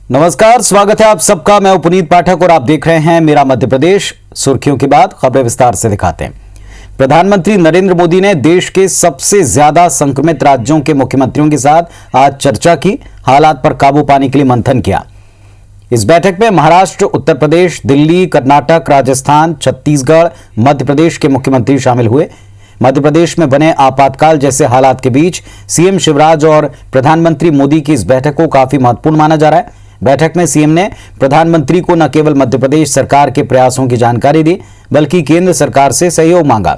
नमस्कार, स्वागत है आप सबका। मैं पुनीत पाठक और आप देख रहे हैं मेरा मध्य प्रदेश। सुर्खियों के बाद खबरें विस्तार से दिखाते हैं। प्रधानमंत्री नरेंद्र मोदी ने देश के सबसे ज्यादा संक्रमित राज्यों के मुख्यमंत्रियों के साथ आज चर्चा की, हालात पर काबू पाने के लिए मंथन किया। इस बैठक में महाराष्ट्र, उत्तर प्रदेश, दिल्ली, कर्नाटक, राजस्थान, छत्तीसगढ़, मध्य प्रदेश के मुख्यमंत्री शामिल हुए। मध्य प्रदेश में बने आपातकाल जैसे हालात के बीच सीएम शिवराज और प्रधानमंत्री मोदी की इस बैठक को काफी महत्वपूर्ण माना जा रहा है। बैठक में सीएम ने प्रधानमंत्री को न केवल मध्य प्रदेश सरकार के प्रयासों की जानकारी दी, बल्कि केंद्र सरकार से सहयोग मांगा।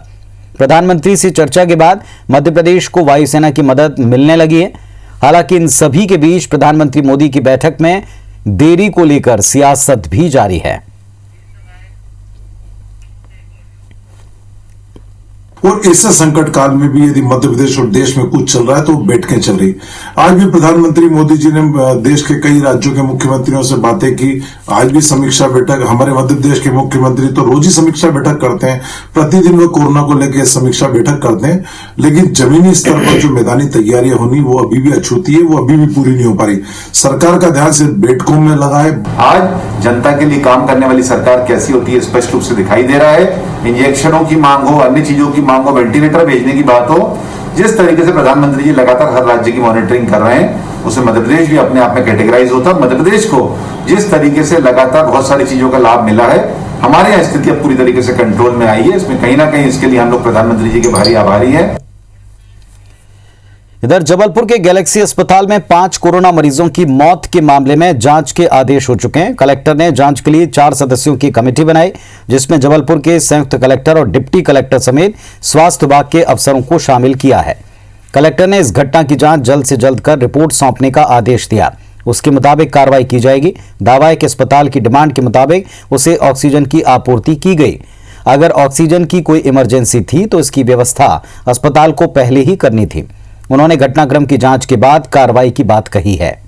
प्रधानमंत्री से चर्चा के बाद मध्य प्रदेश को वायुसेना की मदद मिलने लगी है। हालांकि इन सभी के बीच प्रधानमंत्री मोदी की बैठक में देरी को लेकर सियासत भी जारी है। और ऐसे संकट काल में भी यदि मध्य प्रदेश और देश में कुछ चल रहा है तो बैठकें चल रही। आज भी प्रधानमंत्री मोदी जी ने देश के कई राज्यों के मुख्यमंत्रियों से बातें की। आज भी समीक्षा बैठक, हमारे मध्य प्रदेश के मुख्यमंत्री तो रोज ही समीक्षा बैठक करते हैं, प्रतिदिन वो कोरोना को लेकर समीक्षा बैठक करते हैं, लेकिन जमीनी स्तर पर जो मैदानी तैयारियां होनी वो अभी भी अछूती है, वो अभी भी पूरी नहीं हो पा रही। सरकार का ध्यान सिर्फ बैठकों में लगा है। आज जनता के लिए काम करने वाली सरकार कैसी होती है स्पष्ट रूप से दिखाई दे रहा है। इंजेक्शनों की मांग हो, अन्य चीजों की मांग हो, वेंटिलेटर भेजने की बात हो, जिस तरीके से प्रधानमंत्री जी लगातार हर राज्य की मॉनिटरिंग कर रहे हैं, उसमें मध्य प्रदेश भी अपने आप में कैटेगराइज होता है। मध्य प्रदेश को जिस तरीके से लगातार बहुत सारी चीजों का लाभ मिला है, हमारे यहाँ स्थिति अब पूरी तरीके से कंट्रोल में आई है। इसमें कहीं ना कहीं इसके लिए हम लोग प्रधानमंत्री जी के भारी आभारी हैं। इधर जबलपुर के गैलेक्सी अस्पताल में 5 कोरोना मरीजों की मौत के मामले में जांच के आदेश हो चुके हैं। कलेक्टर ने जांच के लिए 4 सदस्यों की कमेटी बनाई, जिसमें जबलपुर के संयुक्त कलेक्टर और डिप्टी कलेक्टर समेत स्वास्थ्य विभाग के अफसरों को शामिल किया है। कलेक्टर ने इस घटना की जांच जल्द से जल्द कर रिपोर्ट सौंपने का आदेश दिया। उसके मुताबिक कार्रवाई की जाएगी। दावा है कि अस्पताल की डिमांड के मुताबिक उसे ऑक्सीजन की आपूर्ति की गई। अगर ऑक्सीजन की कोई इमरजेंसी थी तो इसकी व्यवस्था अस्पताल को पहले ही करनी थी। उन्होंने घटनाक्रम की जांच के बाद कार्रवाई की बात कही है।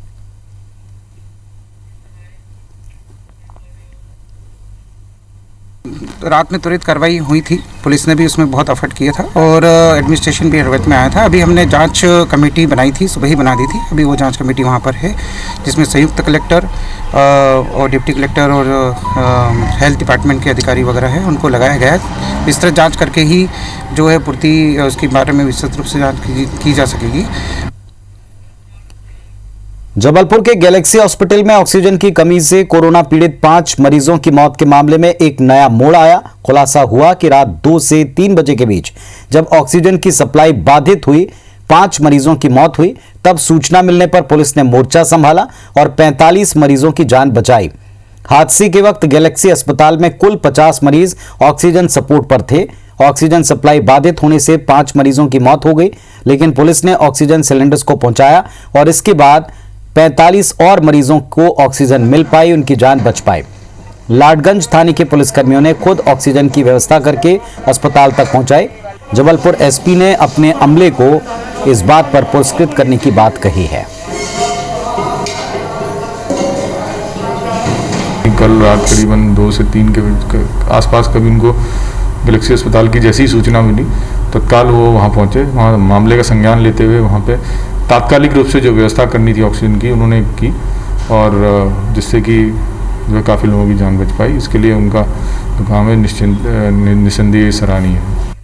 रात में त्वरित कार्रवाई हुई थी, पुलिस ने भी उसमें बहुत एफर्ट किया था और एडमिनिस्ट्रेशन भी हरकत में आया था। अभी हमने जांच कमेटी बनाई थी, सुबह ही बना दी थी। अभी वो जांच कमेटी वहाँ पर है, जिसमें संयुक्त कलेक्टर और डिप्टी कलेक्टर और हेल्थ डिपार्टमेंट के अधिकारी वगैरह हैं, उनको लगाया गया है। विस्तृत जांच करके ही जो है पूर्ति उसके बारे में विस्तृत रूप से जांच की जा सकेगी। जबलपुर के गैलेक्सी हॉस्पिटल में ऑक्सीजन की कमी से कोरोना पीड़ित 5 मरीजों की मौत के मामले में एक नया मोड़ आया। खुलासा हुआ कि रात 2 से 3 बजे के बीच जब ऑक्सीजन की सप्लाई बाधित हुई, 5 मरीजों की मौत हुई। तब सूचना मिलने पर पुलिस ने मोर्चा संभाला और 45 मरीजों की जान बचाई। हादसे के वक्त गैलेक्सी अस्पताल में कुल 50 मरीज ऑक्सीजन सपोर्ट पर थे। ऑक्सीजन सप्लाई बाधित होने से 5 मरीजों की मौत हो गई, लेकिन पुलिस ने ऑक्सीजन सिलेंडर्स को पहुंचाया और इसके बाद 45 और मरीजों को ऑक्सीजन मिल पाई, उनकी जान बच पाई। लाडगंज थाने के पुलिसकर्मियों ने खुद ऑक्सीजन की व्यवस्था करके अस्पताल तक पहुंचाई। जबलपुर एसपी ने अपने अमले को इस बात पर पुरस्कृत करने की बात कही है। कल रात करीबन 2 से 3 के आसपास कभी उनको गैलेक्सी अस्पताल की जैसी सूचना मिली, तत्काल वो वहाँ पहुँचे। वहाँ मामले का संज्ञान लेते हुए वहाँ पे तात्कालिक रूप से जो व्यवस्था करनी थी ऑक्सीजन की, उन्होंने की, और जिससे कि जो काफ़ी लोगों की जान बच पाई। इसके लिए उनका काम है निस्संदेह सराहनीय है।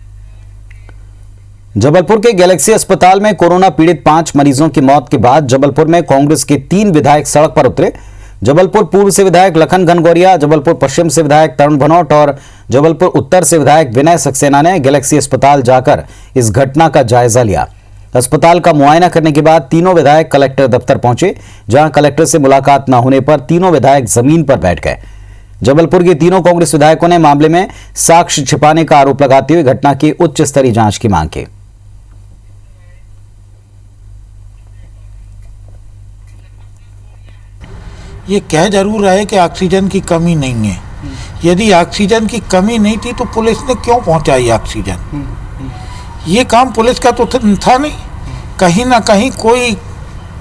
जबलपुर के गैलेक्सी अस्पताल में कोरोना पीड़ित 5 मरीजों की मौत के बाद जबलपुर में कांग्रेस के 3 विधायक सड़क पर उतरे। जबलपुर पूर्व से विधायक लखन घनघोरिया, जबलपुर पश्चिम से विधायक तरुण भनोट और जबलपुर उत्तर से विधायक विनय सक्सेना ने गैलेक्सी अस्पताल जाकर इस घटना का जायजा लिया। अस्पताल का मुआयना करने के बाद तीनों विधायक कलेक्टर दफ्तर पहुंचे, जहां कलेक्टर से मुलाकात न होने पर तीनों विधायक जमीन पर बैठ गए। जबलपुर के तीनों कांग्रेस विधायकों ने मामले में साक्ष्य छिपाने का आरोप लगाते हुए घटना की उच्च स्तरीय जांच की मांग की। ये कह जरूर रहा है कि ऑक्सीजन की कमी नहीं है। यदि ऑक्सीजन की कमी नहीं थी तो पुलिस ने क्यों पहुंचाई ऑक्सीजन? ये काम पुलिस का तो था नहीं। कहीं ना कहीं कोई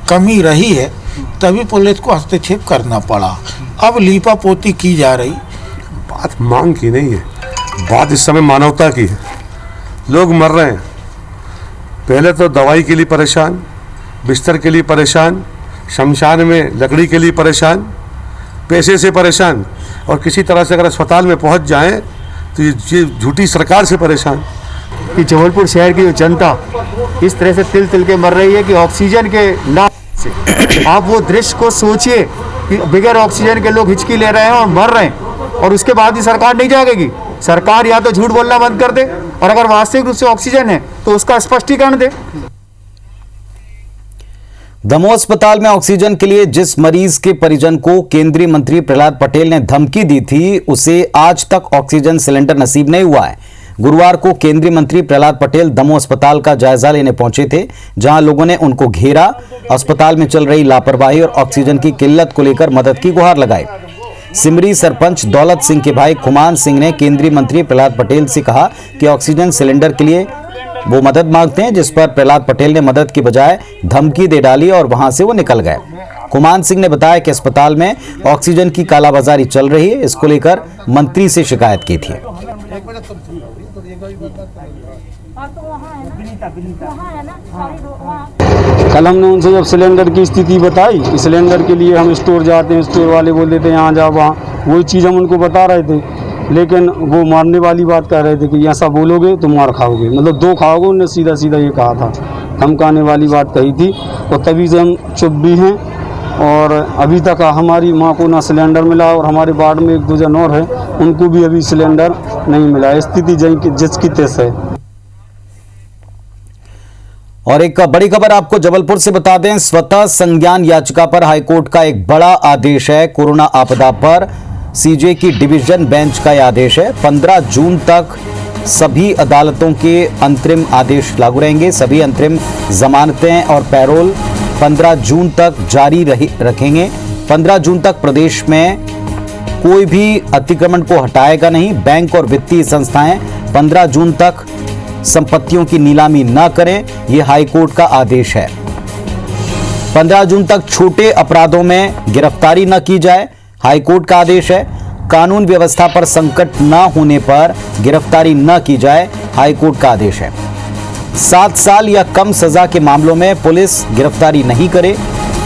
कमी रही है, तभी पुलिस को हस्तक्षेप करना पड़ा। अब लीपा पोती की जा रही। बात मांग की नहीं है, बात इस समय मानवता की है। लोग मर रहे हैं। पहले तो दवाई के लिए परेशान, बिस्तर के लिए परेशान, शमशान में लकड़ी के लिए परेशान, पैसे से परेशान, और किसी तरह से अगर अस्पताल में पहुंच जाएं तो ये झूठी सरकार से परेशान। कि जबलपुर शहर की जो जनता इस तरह से तिल तिल के मर रही है कि ऑक्सीजन के ना से आप वो दृश्य को सोचिए कि बगैर ऑक्सीजन के लोग हिचकी ले रहे हैं और मर रहे हैं, और उसके बाद ही सरकार नहीं जागेगी। सरकार या तो झूठ बोलना बंद कर दे, और अगर वास्तविक रूप से ऑक्सीजन है तो उसका स्पष्टीकरण दे। दमोह अस्पताल में ऑक्सीजन के लिए जिस मरीज के परिजन को केंद्रीय मंत्री प्रहलाद पटेल ने धमकी दी थी, उसे आज तक ऑक्सीजन सिलेंडर नसीब नहीं हुआ है। गुरुवार को केंद्रीय मंत्री प्रहलाद पटेल दमोह अस्पताल का जायजा लेने पहुंचे थे, जहां लोगों ने उनको घेरा, अस्पताल में चल रही लापरवाही और ऑक्सीजन की किल्लत को लेकर मदद की गुहार लगाई। सिमरी सरपंच दौलत सिंह के भाई खुमान सिंह ने केंद्रीय मंत्री प्रहलाद पटेल से कहा कि ऑक्सीजन सिलेंडर के लिए वो मदद मांगते हैं, जिस पर प्रहलाद पटेल ने मदद की बजाय धमकी दे डाली और वहां से वो निकल गए। खुमान सिंह ने बताया कि अस्पताल में ऑक्सीजन की कालाबाजारी चल रही है, इसको लेकर मंत्री से शिकायत की थी। कल हमने उनसे जब सिलेंडर की स्थिति बताई कि सिलेंडर के लिए हम स्टोर जाते हैं, स्टोर वाले बोल देते हैं यहाँ जाओ वहाँ, वही चीज़ हम उनको बता रहे थे, लेकिन वो मारने वाली बात कह रहे थे कि ऐसा बोलोगे तो मार खाओगे, मतलब 2 खाओगे। उन्होंने सीधा सीधा ये कहा था, धमकाने वाली बात कही थी, और तभी से हम चुप भी हैं। और अभी तक हमारी माँ को ना सिलेंडर मिला, और हमारे वार्ड में 1-2 जन और हैं, उनको भी अभी सिलेंडर नहीं मिला। स्थिति जिसकी तैस है। और एक बड़ी खबर आपको जबलपुर से बता दें, स्वतः संज्ञान याचिका पर हाईकोर्ट का एक बड़ा आदेश है। कोरोना आपदा पर सीजे की डिवीजन बेंच का यह आदेश है। 15 जून तक सभी अदालतों के अंतरिम आदेश लागू रहेंगे। सभी अंतरिम जमानतें और पैरोल 15 जून तक जारी रखेंगे। 15 जून तक प्रदेश में कोई भी अतिक्रमण को हटाएगा नहीं। बैंक और वित्तीय संस्थाएं 15 जून तक संपत्तियों की नीलामी न करें, यह हाईकोर्ट का आदेश है। 15 जून तक छोटे अपराधों में गिरफ्तारी न की जाए, हाईकोर्ट का आदेश है। कानून व्यवस्था पर संकट न होने पर गिरफ्तारी न की जाए, हाईकोर्ट का आदेश है। 7 साल या कम सजा के मामलों में पुलिस गिरफ्तारी नहीं करे।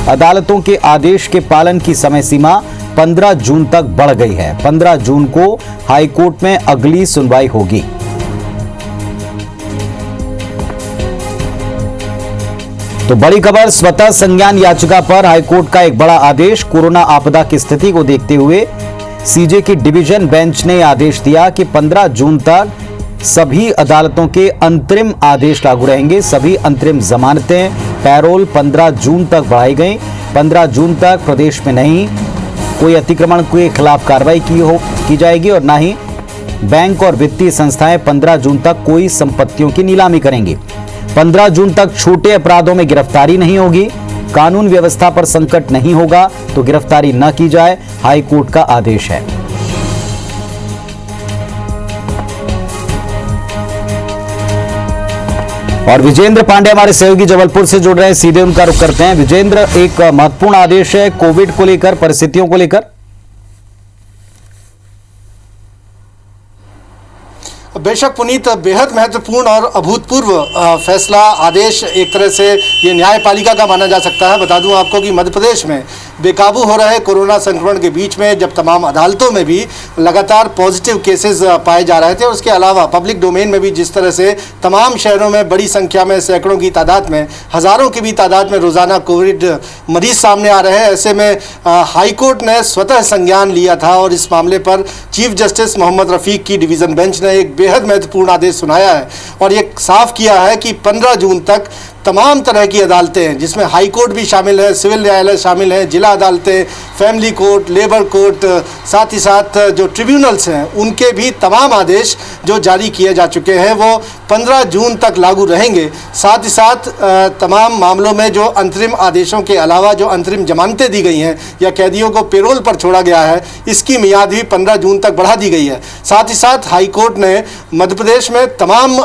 अदालतों के आदेश के पालन की समय सीमा 15 जून तक बढ़ गई है। 15 जून को हाईकोर्ट में अगली सुनवाई होगी। तो बड़ी खबर, स्वतः संज्ञान याचिका पर हाईकोर्ट का एक बड़ा आदेश। कोरोना आपदा की स्थिति को देखते हुए सीजे की डिवीजन बेंच ने आदेश दिया कि 15 जून तक सभी अदालतों के अंतरिम आदेश लागू रहेंगे। सभी अंतरिम जमानतें, पैरोल 15 जून तक बढ़ाई गई। 15 जून तक प्रदेश में नहीं कोई अतिक्रमण के खिलाफ कार्रवाई की जाएगी, और न ही बैंक और वित्तीय संस्थाएं 15 जून तक कोई संपत्तियों की नीलामी करेंगी। 15 जून तक छोटे अपराधों में गिरफ्तारी नहीं होगी। कानून व्यवस्था पर संकट नहीं होगा तो गिरफ्तारी न की जाए, हाईकोर्ट का आदेश है। और विजेंद्र पांडे हमारे सहयोगी जबलपुर से जुड़ रहे हैं, सीधे उनका रुख करते हैं। विजेंद्र, एक महत्वपूर्ण आदेश है कोविड को लेकर, परिस्थितियों को लेकर। बेशक पुनीत, बेहद महत्वपूर्ण और अभूतपूर्व फैसला, आदेश एक तरह से ये न्यायपालिका का माना जा सकता है। बता दूं आपको कि मध्य प्रदेश में बेकाबू हो रहे कोरोना संक्रमण के बीच में जब तमाम अदालतों में भी लगातार पॉजिटिव केसेस पाए जा रहे थे, और उसके अलावा पब्लिक डोमेन में भी जिस तरह से तमाम शहरों में बड़ी संख्या में, सैकड़ों की तादाद में, हज़ारों की भी तादाद में रोज़ाना कोविड मरीज सामने आ रहे हैं, ऐसे में हाईकोर्ट ने स्वतः संज्ञान लिया था और इस मामले पर चीफ जस्टिस मोहम्मद रफ़ीक की डिवीज़न बेंच ने एक बेहद महत्वपूर्ण आदेश सुनाया है और ये साफ किया है कि 15 जून तक तमाम तरह की अदालतें हैं, जिसमें हाई कोर्ट भी शामिल है, सिविल न्यायालय शामिल है, जिला अदालतें, फैमिली कोर्ट, लेबर कोर्ट, साथ ही साथ जो ट्रिब्यूनल्स हैं उनके भी तमाम आदेश जो जारी किए जा चुके हैं वो 15 जून तक लागू रहेंगे। साथ ही साथ तमाम मामलों में जो अंतरिम आदेशों के अलावा जो अंतरिम जमानतें दी गई हैं या कैदियों को पेरोल पर छोड़ा गया है, इसकी मियाद भी 15 जून तक बढ़ा दी गई है। साथ ही साथ हाई कोर्ट ने मध्य प्रदेश में तमाम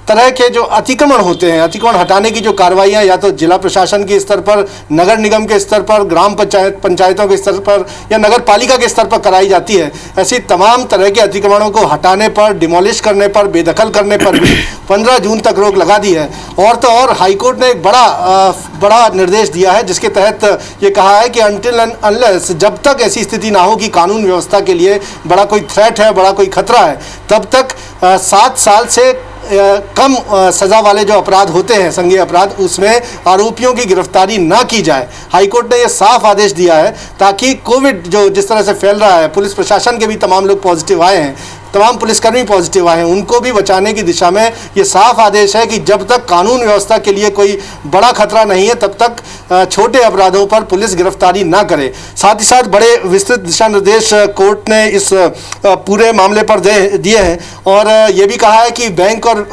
तरह के जो अतिक्रमण होते हैं, अतिक्रमण हटाने की जो कार्रवाइयाँ या तो जिला प्रशासन के स्तर पर, नगर निगम के स्तर पर, ग्राम पंचायतों के स्तर पर या नगर पालिका के स्तर पर कराई जाती है, ऐसी तमाम तरह के अतिक्रमणों को हटाने पर, डिमोलिश करने पर, बेदखल करने पर भी 15 जून तक रोक लगा दी है। और तो और हाईकोर्ट ने एक बड़ा निर्देश दिया है, जिसके तहत ये कहा है कि अनटिल एंड अनलेस, जब तक ऐसी स्थिति ना हो कि कानून व्यवस्था के लिए बड़ा कोई थ्रेट है, बड़ा कोई खतरा है, तब तक 7 साल से कम सज़ा वाले जो अपराध होते हैं, संज्ञेय अपराध, उसमें आरोपियों की गिरफ्तारी ना की जाए। हाईकोर्ट ने यह साफ आदेश दिया है ताकि कोविड जो जिस तरह से फैल रहा है, पुलिस प्रशासन के भी तमाम लोग पॉजिटिव आए हैं, तमाम पुलिसकर्मी पॉजिटिव आए हैं, उनको भी बचाने की दिशा में ये साफ आदेश है कि जब तक कानून व्यवस्था के लिए कोई बड़ा खतरा नहीं है, तब तक छोटे अपराधों पर पुलिस गिरफ्तारी ना करे। साथ ही साथ बड़े विस्तृत दिशा निर्देश कोर्ट ने इस पूरे मामले पर दिए हैं और ये भी कहा है कि बैंक और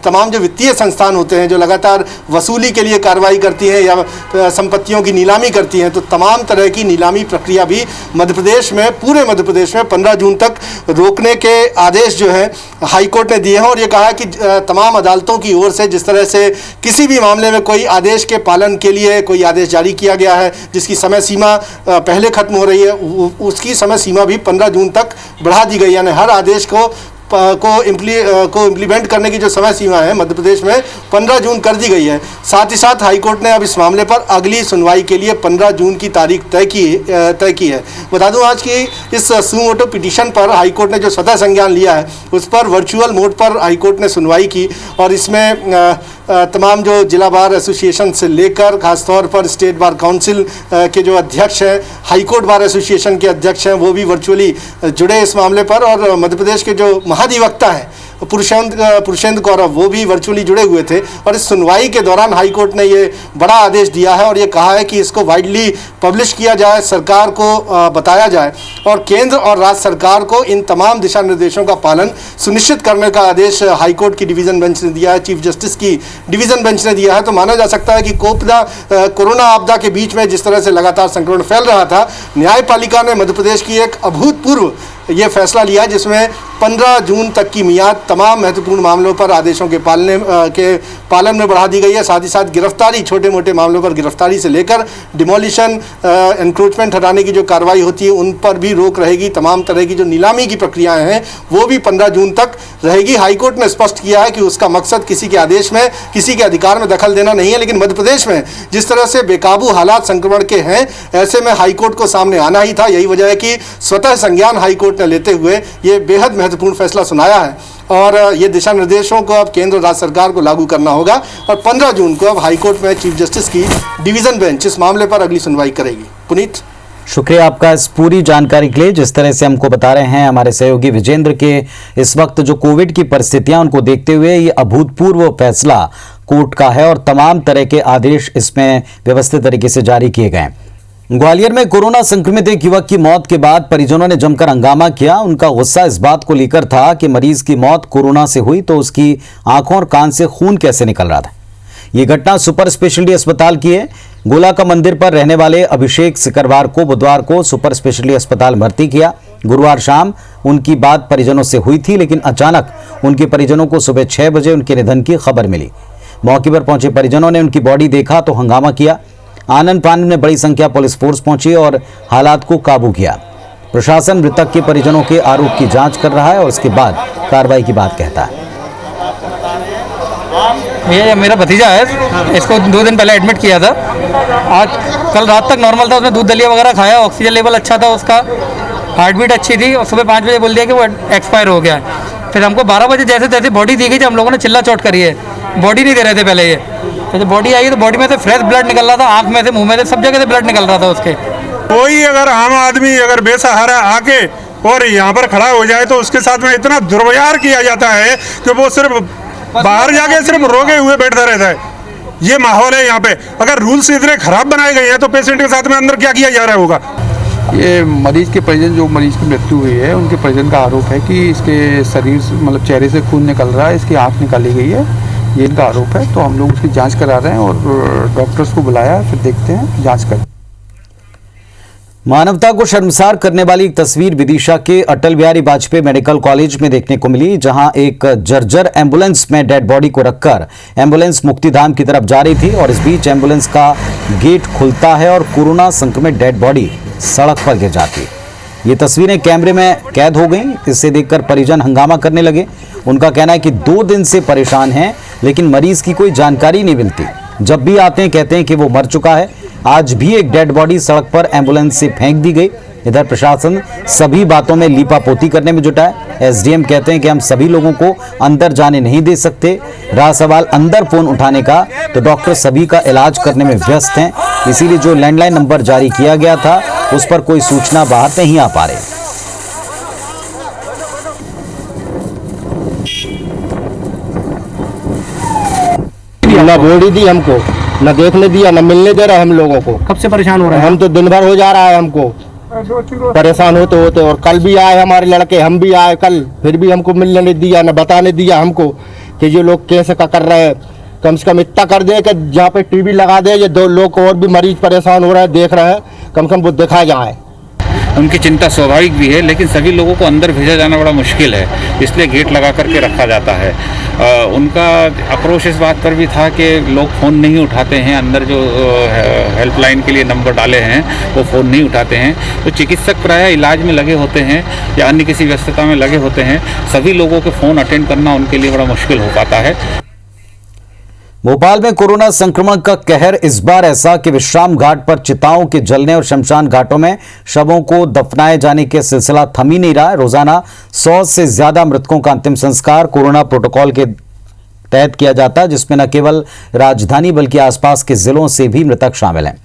तमाम जो वित्तीय संस्थान होते हैं जो लगातार वसूली के लिए कार्रवाई करती हैं या संपत्तियों की नीलामी करती हैं, तो तमाम तरह की नीलामी प्रक्रिया भी मध्य प्रदेश में, पूरे मध्य प्रदेश में 15 जून तक रोकने के आदेश जो है हाईकोर्ट ने दिए हैं। और ये कहा है कि तमाम अदालतों की ओर से जिस तरह से किसी भी मामले में कोई आदेश के पालन के लिए कोई आदेश जारी किया गया है जिसकी समय सीमा पहले खत्म हो रही है, उसकी समय सीमा भी 15 जून तक बढ़ा दी गई, यानी हर आदेश को इम्प्लीमेंट करने की जो समय सीमा है मध्य प्रदेश में 15 जून कर दी गई है। साथ ही साथ हाईकोर्ट ने अब इस मामले पर अगली सुनवाई के लिए 15 जून की तारीख तय की है। बता दूं आज की इस सुमोटो पिटीशन पर हाईकोर्ट ने जो स्वतः संज्ञान लिया है उस पर वर्चुअल मोड पर हाईकोर्ट ने सुनवाई की और इसमें तमाम जो जिला बार एसोसिएशन से लेकर खासतौर पर स्टेट बार काउंसिल के जो अध्यक्ष हैं, हाईकोर्ट बार एसोसिएशन के अध्यक्ष हैं, वो भी वर्चुअली जुड़े इस मामले पर और मध्य प्रदेश के जो महाधिवक्ता हैं पुरुषेंद्र गौरव, वो भी वर्चुअली जुड़े हुए थे। और इस सुनवाई के दौरान हाईकोर्ट ने ये बड़ा आदेश दिया है और ये कहा है कि इसको वाइडली पब्लिश किया जाए, सरकार को बताया जाए और केंद्र और राज्य सरकार को इन तमाम दिशा निर्देशों का पालन सुनिश्चित करने का आदेश हाईकोर्ट की डिवीज़न बेंच ने दिया है, चीफ जस्टिस की डिवीज़न बेंच ने दिया है। तो माना जा सकता है कि कोरोना आपदा के बीच में जिस तरह से लगातार संक्रमण फैल रहा था, न्यायपालिका ने मध्य प्रदेश की एक अभूतपूर्व ये फैसला लिया जिसमें 15 जून तक की मियाद तमाम महत्वपूर्ण मामलों पर आदेशों के पालन में बढ़ा दी गई है। साथ ही साथ गिरफ्तारी, छोटे मोटे मामलों पर गिरफ्तारी से लेकर डिमोलिशन, एनक्रोचमेंट हटाने की जो कार्रवाई होती है उन पर भी रोक रहेगी। तमाम तरह की जो नीलामी की प्रक्रियाएं हैं वो भी 15 जून तक रहेगी। हाईकोर्ट ने स्पष्ट किया है कि उसका मकसद किसी के आदेश में, किसी के अधिकार में दखल देना नहीं है, लेकिन मध्य प्रदेश में जिस तरह से बेकाबू हालात संक्रमण के हैं, ऐसे में हाईकोर्ट को सामने आना ही था। यही वजह है कि स्वतः संज्ञान हाईकोर्ट ने लेते हुए ये बेहद महत्वपूर्ण फैसला सुनाया है और ये दिशा निर्देशों को अब केंद्र और राज्य सरकार को लागू करना होगा और 15 जून को अब हाईकोर्ट में चीफ जस्टिस की डिवीजन बेंच इस मामले पर अगली सुनवाई करेगी। पुनीत, शुक्रिया आपका इस पूरी जानकारी के लिए। जिस तरह से हमको बता रहे हैं हमारे सहयोगी विजेंद्र के, इस वक्त जो कोविड की परिस्थितियां उनको देखते हुए ये अभूतपूर्व फैसला कोर्ट का है और तमाम तरह के आदेश इसमें व्यवस्थित तरीके से जारी किए गए। ग्वालियर में कोरोना संक्रमित एक युवक की मौत के बाद परिजनों ने जमकर हंगामा किया। उनका गुस्सा इस बात को लेकर था कि मरीज की मौत कोरोना से हुई तो उसकी आंखों और कान से खून कैसे निकल रहा था। ये घटना सुपर स्पेशलिटी अस्पताल की है। गोला का मंदिर पर रहने वाले अभिषेक सिकरवार को बुधवार को सुपर स्पेशलिटी अस्पताल भर्ती किया। गुरुवार शाम उनकी बात परिजनों से हुई थी, लेकिन अचानक उनके परिजनों को सुबह 6 बजे उनके निधन की खबर मिली। मौके पर पहुंचे परिजनों ने उनकी बॉडी देखा तो हंगामा किया। आनन फानन में बड़ी संख्या पुलिस फोर्स पहुंची और हालात को काबू किया। प्रशासन मृतक के परिजनों के आरोप की जांच कर रहा है और उसके बाद कार्रवाई की बात कहता है। ये मेरा भतीजा है, इसको 2 दिन पहले एडमिट किया था। आज कल रात तक नॉर्मल था, उसने दूध दलिया वगैरह खाया, ऑक्सीजन लेवल अच्छा था, उसका हार्ट बीट अच्छी थी और सुबह 5 बजे बोल दिया कि वो एक्सपायर हो गया है। फिर हमको 12 बजे जैसे तैसे बॉडी दी गई, जब हम लोगों ने चिल्ला चोट करी है। बॉडी नहीं दे रहे थे पहले ये, तो जब बॉडी आई तो बॉडी में से फ्रेश ब्लड निकल रहा था, आँख में से, मुँह में से, सब जगह से ब्लड निकल रहा था उसके। कोई अगर आम आदमी अगर बेसहारा आके और यहाँ पर खड़ा हो जाए तो उसके साथ में इतना दुर्व्यवहार किया जाता है कि वो सिर्फ बाहर जाके सिर्फ रोगे हुए बैठता रहता है। ये माहौल है यहाँ पे। अगर रूल्स इतने खराब बनाए गए हैं तो पेशेंट के साथ में अंदर क्या किया जा रहा होगा। ये मरीज के परिजन, जो मरीज की मृत्यु हुई है उनके परिजन का आरोप है कि इसके शरीर मतलब चेहरे से खून निकल रहा है, इसकी आँख निकाली गई है, ये इनका आरोप है। तो हम लोग उसकी जांच करा रहे हैं और डॉक्टर्स को बुलाया, फिर देखते हैं, जांच कर। मानवता को शर्मसार करने वाली एक तस्वीर विदिशा के अटल बिहारी वाजपेयी मेडिकल कॉलेज में देखने को मिली, जहां एक जर्जर एम्बुलेंस में डेड बॉडी को रखकर एम्बुलेंस मुक्तिधाम की तरफ जा रही थी और इस बीच एम्बुलेंस का गेट खुलता है और कोरोना संक्रमित डेड बॉडी सड़क पर गिर जाती है। ये तस्वीरें कैमरे में कैद हो गई। इससे देखकर परिजन हंगामा करने लगे। उनका कहना है कि 2 दिन से परेशान हैं, लेकिन मरीज की कोई जानकारी नहीं मिलती। जब भी आते हैं कहते हैं कि वो मर चुका है। आज भी एक डेड बॉडी सड़क पर एम्बुलेंस से फेंक दी गई। इधर प्रशासन सभी बातों में लीपापोती करने में जुटा है। एसडीएम कहते हैं कि हम सभी लोगों को अंदर जाने नहीं दे सकते। रहा सवाल अंदर फोन उठाने का, तो डॉक्टर सभी का इलाज करने में व्यस्त हैं, इसीलिए जो लैंडलाइन नंबर जारी किया गया था उस पर कोई सूचना बाहर नहीं आ पा रही। ना बॉडी दी हमको, न देखने दिया, न मिलने दे रहा हम लोगों को। कब से परेशान हो रहे हैं? हम तो दिन भर हो जा रहा है हमको परेशान होते होते। और कल भी आए हमारे लड़के, हम भी आए कल, फिर भी हमको मिलने नहीं दिया, न बताने दिया हमको कि ये लोग कैसे का कर रहे हैं। कम से कम इतना कर दे कि जहाँ पे टीवी लगा दे, ये 2 लोग और भी मरीज परेशान हो रहे हैं, देख रहे हैं, कम से कम वो देखा जाए। उनकी चिंता स्वाभाविक भी है, लेकिन सभी लोगों को अंदर भेजा जाना बड़ा मुश्किल है, इसलिए गेट लगा करके रखा जाता है। उनका आक्रोश इस बात पर भी था कि लोग फ़ोन नहीं उठाते हैं, अंदर जो हेल्पलाइन के लिए नंबर डाले हैं वो फ़ोन नहीं उठाते हैं। तो चिकित्सक प्रायः इलाज में लगे होते हैं या अन्य किसी व्यस्तता में लगे होते हैं। सभी लोगों के फ़ोन अटेंड करना उनके लिए बड़ा मुश्किल हो पाता है। भोपाल में कोरोना संक्रमण का कहर इस बार ऐसा कि विश्राम घाट पर चिताओं के जलने और शमशान घाटों में शवों को दफनाए जाने के सिलसिला थम ही नहीं रहा है। रोजाना 100 से ज्यादा मृतकों का अंतिम संस्कार कोरोना प्रोटोकॉल के तहत किया जाता है, जिसमें न केवल राजधानी बल्कि आसपास के जिलों से भी मृतक शामिल हैं।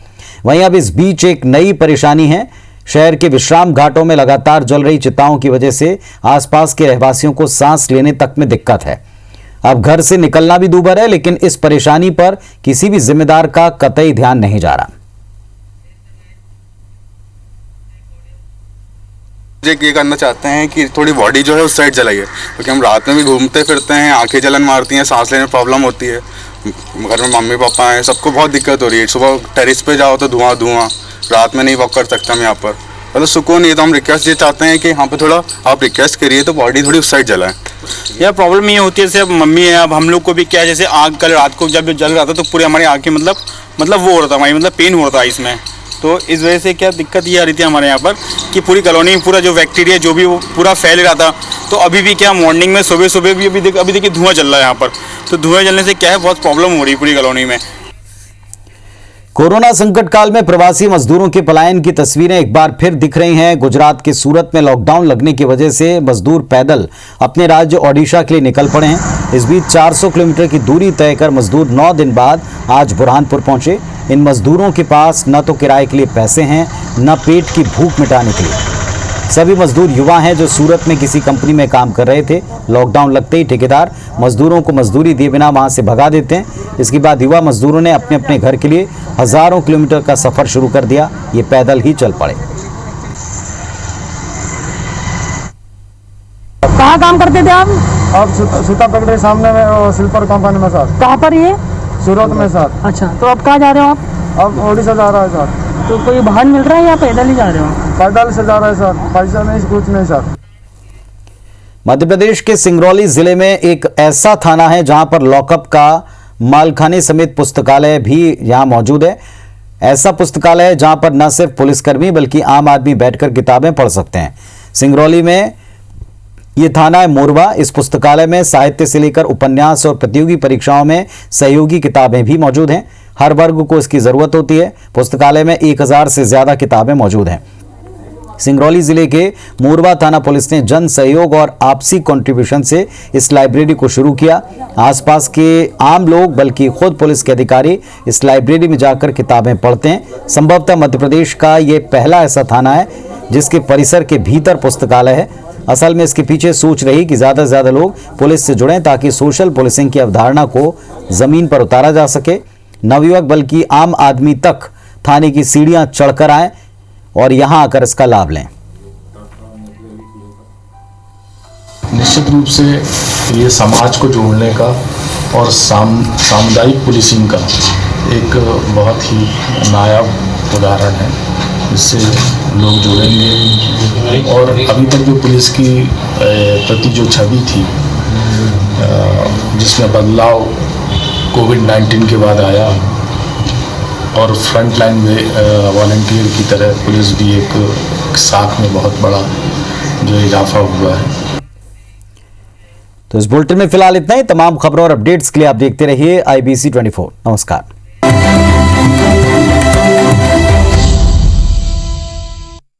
वहीं अब इस बीच एक नई परेशानी है। शहर के विश्राम घाटों में लगातार जल रही चिताओं की वजह से आसपास के रहवासियों को सांस लेने तक में दिक्कत है। अब घर से निकलना भी दूभर है, लेकिन इस परेशानी पर किसी भी जिम्मेदार का कतई ध्यान नहीं जा रहा। ये करना चाहते हैं कि थोड़ी बॉडी जो है उस साइड जलाइए, क्योंकि हम रात में भी घूमते फिरते हैं, आंखें जलन मारती हैं, सांस लेने में प्रॉब्लम होती है। घर में मम्मी पापा हैं, सबको बहुत दिक्कत हो रही है। सुबह टेरिस पे जाओ तो धुआं, रात में नहीं वॉक कर सकते हम यहाँ पर, मतलब सुकून नहीं है। तो हम रिक्वेस्ट ये चाहते हैं कि यहाँ पे थोड़ा आप रिक्वेस्ट करिए तो बॉडी थोड़ी उस साइड जलाएं। यह प्रॉब्लम ये होती है, जैसे अब मम्मी है, अब हम लोग को भी क्या है, जैसे आग कल रात को जब जल रहा था तो पूरी हमारी आँखें मतलब वो हो रहा था, हमारी मतलब पेन हो रहा था इसमें। तो इस वजह से क्या दिक्कत ये आ रही थी हमारे यहाँ पर कि पूरी कॉलोनी में पूरा जो बैक्टीरिया जो भी वो पूरा फैल रहा था। तो अभी भी क्या मॉर्निंग में सुबह भी अभी देखिए धुआं चल रहा है यहाँ पर। तो धुआं जलने से क्या है, बहुत प्रॉब्लम हो रही है पूरी कॉलोनी में। कोरोना संकट काल में प्रवासी मजदूरों के पलायन की तस्वीरें एक बार फिर दिख रही हैं। गुजरात के सूरत में लॉकडाउन लगने की वजह से मजदूर पैदल अपने राज्य ओडिशा के लिए निकल पड़े हैं। इस बीच 400 किलोमीटर की दूरी तय कर मजदूर 9 दिन बाद आज बुरहानपुर पहुंचे। इन मजदूरों के पास न तो किराए के लिए पैसे हैं, न पेट की भूख मिटाने के लिए। सभी मजदूर युवा हैं जो सूरत में किसी कंपनी में काम कर रहे थे। लॉकडाउन लगते ही ठेकेदार मजदूरों को मजदूरी दिए बिना वहां से भगा देते हैं। इसके बाद युवा मजदूरों ने अपने अपने घर के लिए हजारों किलोमीटर का सफर शुरू कर दिया। ये पैदल ही चल पड़े। कहाँ काम करते थे आप? सूता फैक्ट्री सामने में सिल्पर कंपनी में सर। कहाँ पर ये? सूरत में सर। अच्छा, तो अब कहाँ जा रहे हो आप? अब ओडिशा जा रहा है सर। तो कोई वाहन मिल रहा है या पैदल ही जा रहे हो? पैदल से जा रहा है सर, पैसा नहीं, कुछ नहीं सर। मध्य प्रदेश के सिंगरौली जिले में एक ऐसा थाना है जहां पर लॉकअप का मालखाने समेत पुस्तकालय भी यहां मौजूद है। ऐसा पुस्तकालय है जहां पर न सिर्फ पुलिसकर्मी बल्कि आम आदमी बैठकर किताबें पढ़ सकते हैं। सिंगरौली में ये थाना है मोरवा। इस पुस्तकालय में साहित्य से लेकर उपन्यास और प्रतियोगी परीक्षाओं में सहयोगी किताबें भी मौजूद हैं। हर वर्ग को इसकी जरूरत होती है। पुस्तकालय में 1000 से ज्यादा किताबें मौजूद हैं। सिंगरौली जिले के मोरवा थाना पुलिस ने जन सहयोग और आपसी कंट्रीब्यूशन से इस लाइब्रेरी को शुरू किया। आसपास के आम लोग बल्कि खुद पुलिस के अधिकारी इस लाइब्रेरी में जाकर किताबें पढ़ते हैं। संभवतः मध्य प्रदेश का ये पहला ऐसा थाना है जिसके परिसर के भीतर पुस्तकालय है। असल में इसके पीछे सोच रही कि ज्यादा से ज्यादा लोग पुलिस से जुड़ें ताकि सोशल पुलिसिंग की अवधारणा को जमीन पर उतारा जा सके। नवयुवक बल्कि आम आदमी तक थाने की सीढ़ियां चढ़कर आए और यहां आकर इसका लाभ लें। निश्चित रूप से ये समाज को जोड़ने का और सामुदायिक पुलिसिंग का एक बहुत ही नायाब उदाहरण है। इससे लोग जुड़ेंगे और अभी तक जो पुलिस की प्रति जो छवि थी जिसमें बदलाव कोविड-19 के बाद आया और फ्रंट लाइन में वॉलंटियर की तरह पुलिस भी एक साख में बहुत बड़ा जो इजाफा हुआ है। तो इस बुलेटिन में फिलहाल इतना ही। तमाम खबरों और अपडेट्स के लिए आप देखते रहिए IBC 24। नमस्कार।